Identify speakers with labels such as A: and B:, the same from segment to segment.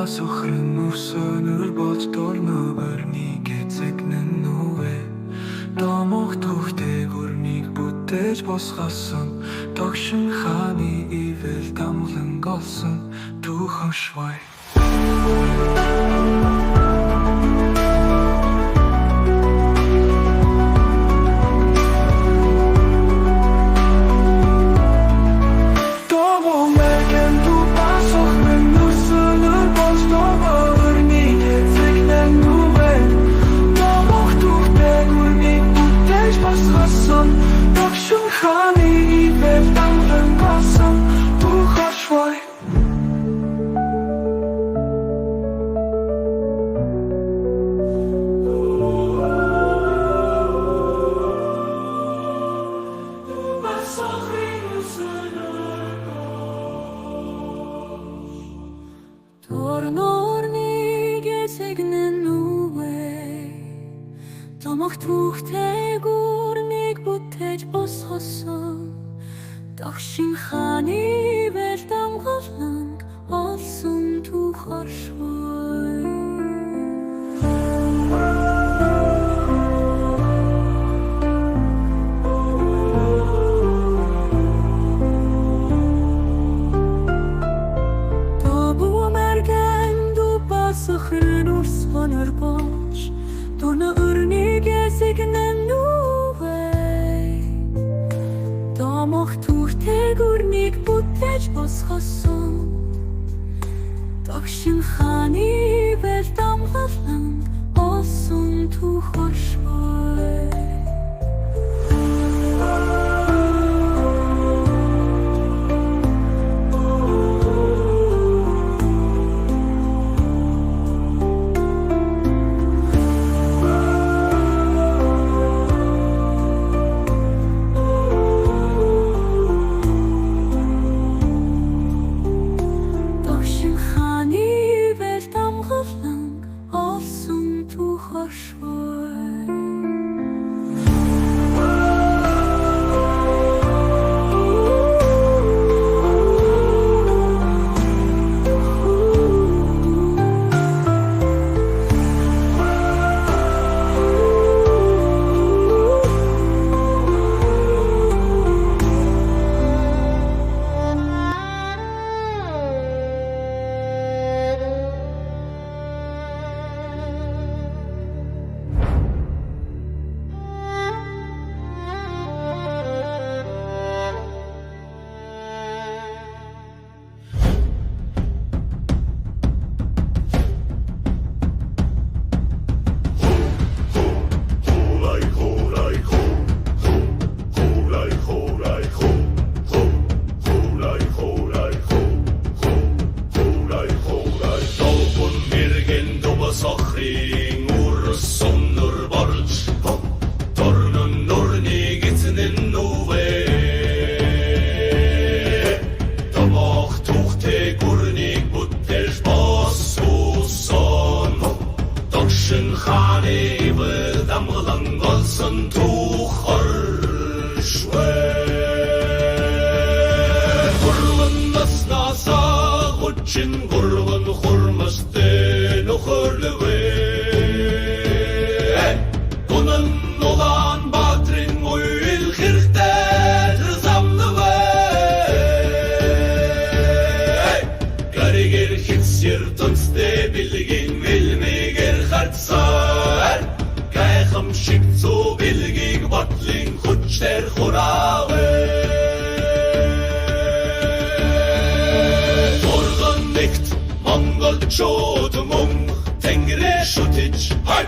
A: бас охин өсөнөр болж дөрнө өрний гэцэгнэн нүвэ домох түүхтэй гүрнийг бүтээж босгосон тогшин хааны ивэл дамлан голсон түүхошвай
B: Домох түүхтэй гүрнийг бүтээж босгосон догшин хааны вэл дамгалан олсон түүхошвай Тобу мэргэн дубас охин урсманыр боч Дөрнө өрний гэсэгнэн нүвэй Домох түүхтэй гүрнийг бүтээж босгосон Догшин хааны вэл дамгалан олсон түүхошвай
C: Gurgun hurmastin ukhurluwe Bunun olan batrin uyil khirkter zamlıwe Garigir hitsir tunste bilgin vilmiger khartsar Gaykham shikzu bilgin batlin khutcher khurawe Mongol çoğutumum tengre şutiç hay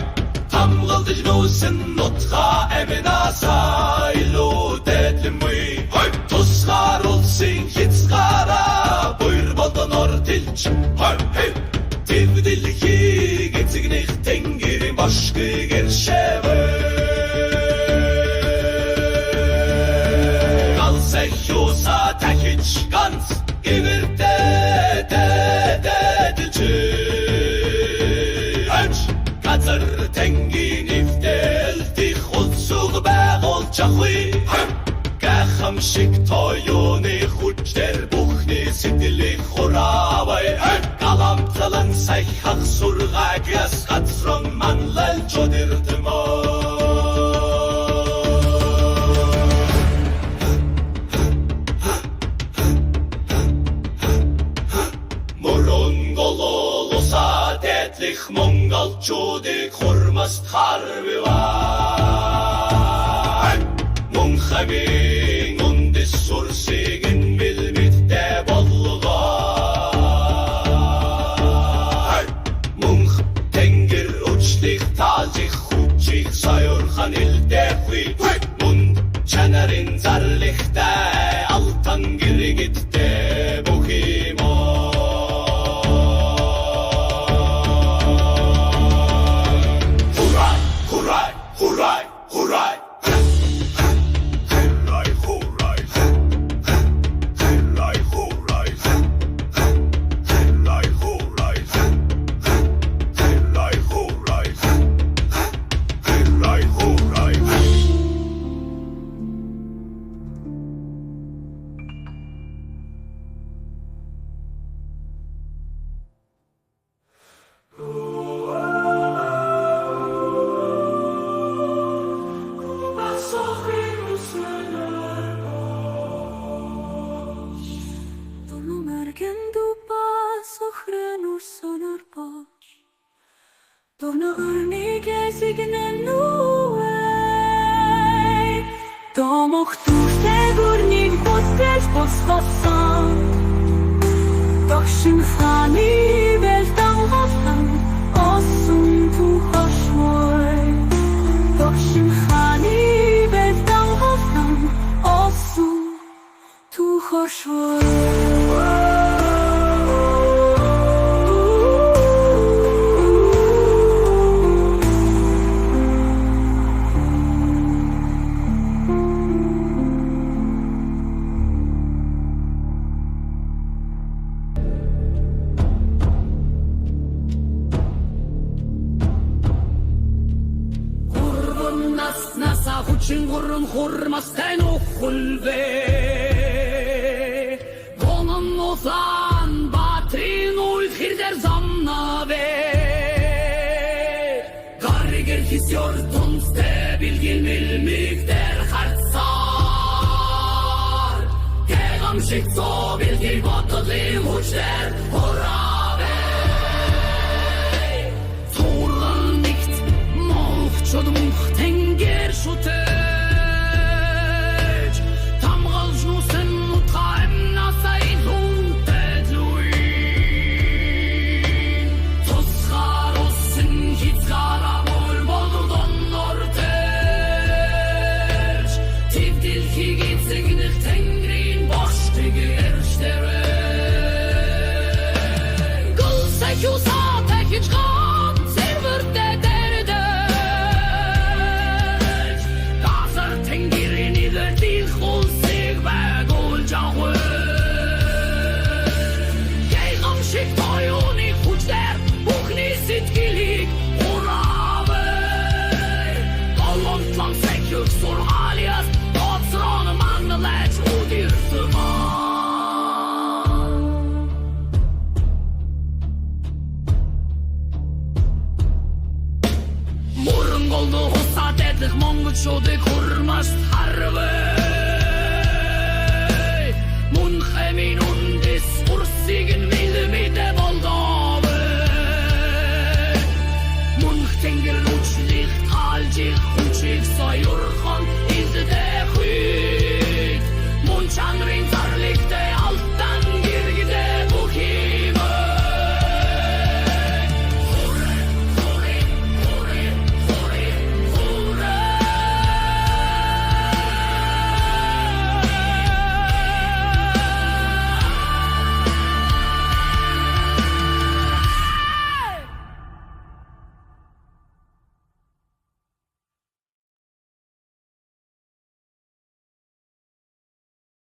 C: Tamgıldıç nusin nutha emina saylu dedlimi hay Tuskar olsun hitskara buyur boldan ortilç hay hey Tivdilki getignih tengiri başkı gerşeve Kalsek yosa tekiç gans ivirde Katır tengin iftel Tikhulsuq bağol çakvi Gaham şik toyuni Khuçter bukhni sidili Khuravay Kalam talın сайхах сургагас гацрон манлал чодирдмо Moronгололоса тэтлих монголчуудыг хурмаст харвиваа мөн хавийн үндэс сурсыг нь билбиттэй болгоо мөн тэнгэр өчлих таалжих хүчих сойрхан илдэхүй мөн чанарын зарлихтай алтан гэрэгиттэй бухимо Hurray! Hurray! Hurray, hurray! Hurray, hurray! Hurray, hurray! Hurray, hurray! Hurray, hurray!
B: Torna örnig signen nuei Domoktur tegurnig bottes postassan Dokshin khani veltan haftan Osum tu hoshmoy Dokshin khani veltan haftan Osum tu hoshmoy
D: Nasa huçin gurrun hurmastan okulve Gonan ozan batrin uykhirder zamnave Garger hisyor tonste bilgin bilmikter hartsar Tegam shikso bilgin botadlim huçler horave Torlan nikt molch çodumch tenger şutej Tamgal jnusen utkaim nasayn huntedluin Toskar osin hitzgara bol boldurdon ortej Tivdil ki gitsignih tengrin boştigi erştere Gılsek yusa tekiç kan servürde derde Tengirini verdiğin kulsik ve golcanğı Geygam şik toyuni kuçler Bukni sitkilik Hurave Galantlan sekük sur alias Otsranı manleç udir sıvan Murun goldu hussa dedik Monguçudik hurmast